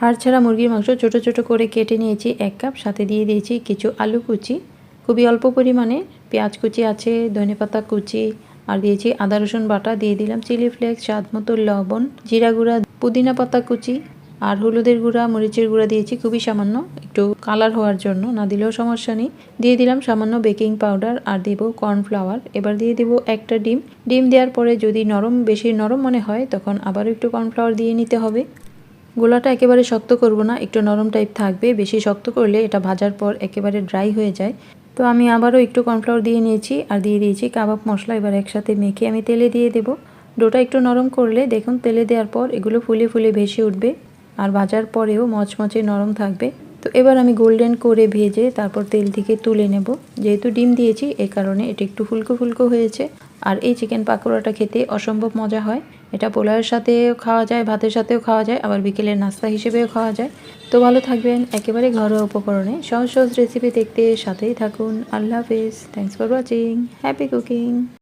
হাড় ছাড়া মুরগির মাংস ছোট ছোট করে কেটে নিয়েছি 1 কাপ, সাথে দিয়ে দিয়েছি কিছু আলু কুচি, খুবই অল্প পরিমাণে পেঁয়াজ কুচি আছে, ধনেপাতা কুচি, আর দিয়েছি আদা রসুন বাটা, দিয়ে দিলাম চিলি ফ্লেক্স, স্বাদ মতো লবণ, জিরা গুঁড়া, পুদিনা পাতা কুচি আর হলুদের গুঁড়া, মরিচের গুঁড়া দিয়েছি খুবই সামান্য, একটু কালার হওয়ার জন্য, না দিলেও সমস্যা নেই। দিয়ে দিলাম সামান্য বেকিং পাউডার আর দেব কর্নফ্লাওয়ার। এবার দিয়ে দেব একটা ডিম। ডিম দেওয়ার পরে যদি বেশি নরম মনে হয় তখন আবারও একটু কর্নফ্লাওয়ার দিয়ে নিতে হবে। গোলাটা একেবারে শক্ত করব না, একটু নরম টাইপ থাকবে, বেশি শক্ত করলে এটা ভাজার পর একেবারে ড্রাই হয়ে যায়। তো আমি আবারও একটু কর্নফ্লাওয়ার দিয়ে নিয়েছি আর দিয়ে দিয়েছি কাবাব মশলা। এবার একসাথে মেখে আমি তেলে দিয়ে দেব। ডোটা একটু নরম করলে দেখুন তেলে দেওয়ার পর এগুলো ফুলে ফুলে ভেসে উঠবে আর ভাজার পরেও মচমচে নরম থাকবে। তো এবার আমি গোল্ডেন করে ভেজে তারপর তেল থেকে তুলে নেব। যেহেতু ডিম দিয়েছি এ কারণে এটা একটু ফুলকো ফুলকো হয়েছে। আর এই চিকেন পাকোড়াটা খেতে অসম্ভব মজা হয়। এটা পোলাওয়ের সাথেও খাওয়া যায়, ভাতের সাথেও খাওয়া যায়, আবার বিকেলের নাস্তা হিসেবেও খাওয়া যায়। তো ভালো থাকবেন, একেবারে ঘরোয়া উপকরণে সহজ সহজ রেসিপি দেখতে সাথেই থাকুন। আল্লাহ হাফেজ। Thanks for watching. Happy cooking.